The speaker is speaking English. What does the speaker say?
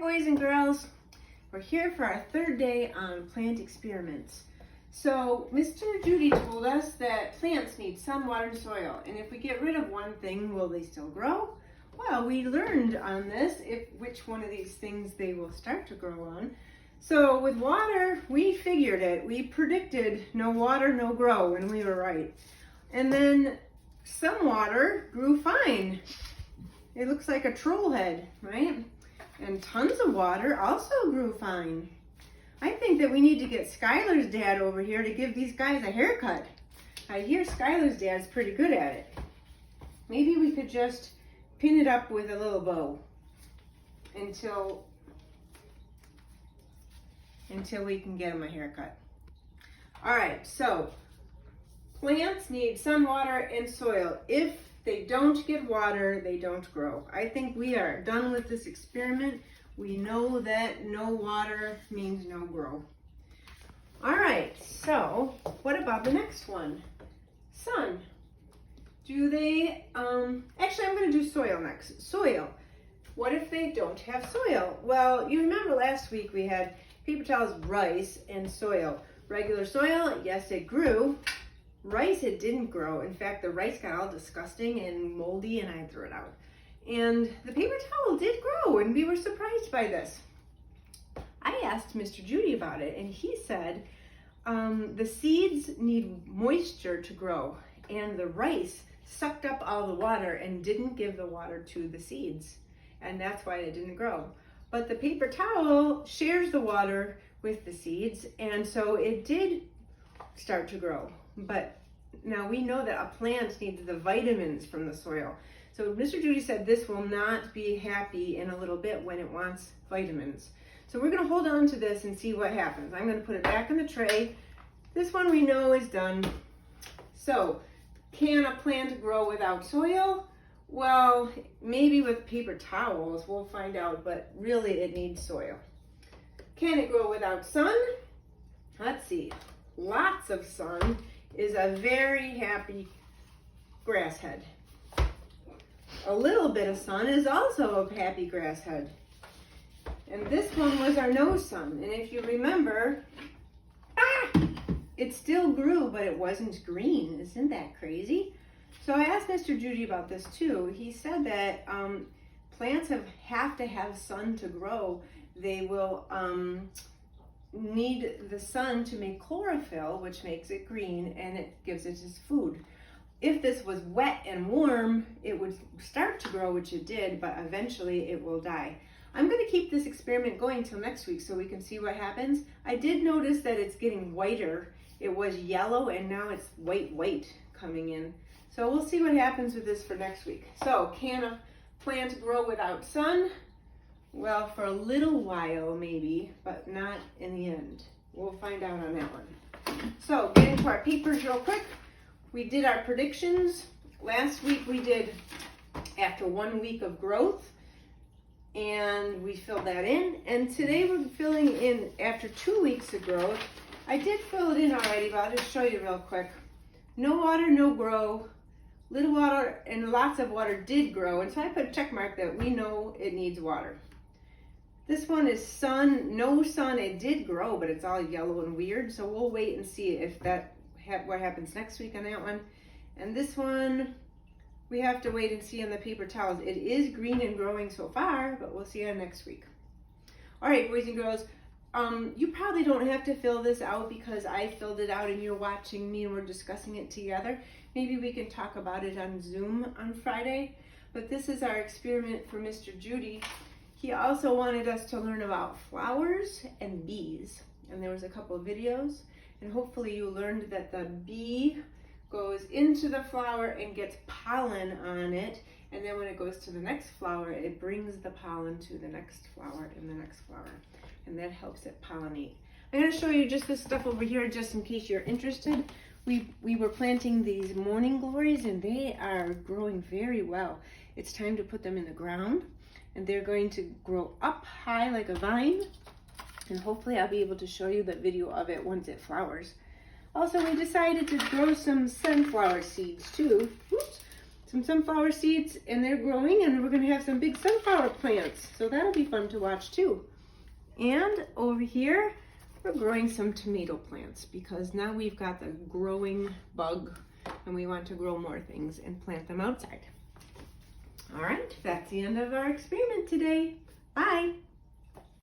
boys and girls. We're here for our third day on plant experiments. So Mr. Judy told us that plants need sun, water, and soil. And if we get rid of one thing, will they still grow? Well, we learned on this which one of these things they will start to grow on. So with water, we figured it. We predicted no water, no grow, and we were right. And then some water grew fine. It looks like a troll head, right? And tons of water also grew fine. I think that we need to get Skylar's dad over here to give these guys a haircut. I hear Skylar's dad's pretty good at it. Maybe we could just pin it up with a little bow until we can get him a haircut. All right, so plants need sun, water, and soil. If they don't get water, they don't grow. I think we are done with this experiment. We know that no water means no grow. All right, so what about the next one? Sun. Do they, actually I'm gonna do soil next. Soil. What if they don't have soil? Well, you remember last week we had paper towels, rice, and soil. Regular soil, yes, it grew. Rice, it didn't grow. In fact, the rice got all disgusting and moldy and I threw it out. And the paper towel did grow and we were surprised by this. I asked Mr. Judy about it and he said the seeds need moisture to grow and the rice sucked up all the water and didn't give the water to the seeds. And that's why it didn't grow. But the paper towel shares the water with the seeds and so it did start to grow. But now we know that a plant needs the vitamins from the soil. So Mr. Judy said this will not be happy in a little bit when it wants vitamins. So we're going to hold on to this and see what happens. I'm going to put it back in the tray. This one we know is done. So can a plant grow without soil? Well, maybe with paper towels, we'll find out, but really it needs soil. Can it grow without sun? Let's see. Lots of sun is a very happy grass head. A little bit of sun is also a happy grass head. And this one was our no sun. And if you remember, it still grew, but it wasn't green. Isn't that crazy? So I asked Mr. Judy about this too. He said that plants have to have sun to grow. They will need the sun to make chlorophyll, which makes it green and it gives it its food. If this was wet and warm, it would start to grow, which it did, but eventually it will die. I'm going to keep this experiment going till next week so we can see what happens. I did notice that it's getting whiter. It was yellow and now it's white coming in. So we'll see what happens with this for next week. So can a plant grow without sun? Well, for a little while maybe, but not in the end. We'll find out on that one. So getting to our papers real quick. We did our predictions. Last week we did after 1 week of growth and we filled that in. And today we're filling in after 2 weeks of growth. I did fill it in already, but I'll just show you real quick. No water, no grow. Little water and lots of water did grow. And so I put a check mark that we know it needs water. This one is sun, no sun. It did grow, but it's all yellow and weird. So we'll wait and see if what happens next week on that one. And this one, we have to wait and see on the paper towels. It is green and growing so far, but we'll see on next week. All right, boys and girls, you probably don't have to fill this out because I filled it out and you're watching me and we're discussing it together. Maybe we can talk about it on Zoom on Friday. But this is our experiment for Mr. Judy. He also wanted us to learn about flowers and bees. And there was a couple of videos. And hopefully you learned that the bee goes into the flower and gets pollen on it. And then when it goes to the next flower, it brings the pollen to the next flower and the next flower. And that helps it pollinate. I'm going to show you just this stuff over here just in case you're interested. We were planting these morning glories and they are growing very well. It's time to put them in the ground. And they're going to grow up high like a vine. And hopefully I'll be able to show you the video of it once it flowers. Also, we decided to grow some sunflower seeds too. Oops. some sunflower seeds, and they're growing, and we're going to have some big sunflower plants. So that'll be fun to watch too. And over here, we're growing some tomato plants because now we've got the growing bug and we want to grow more things and plant them outside. All right, that's the end of our experiment today. Bye.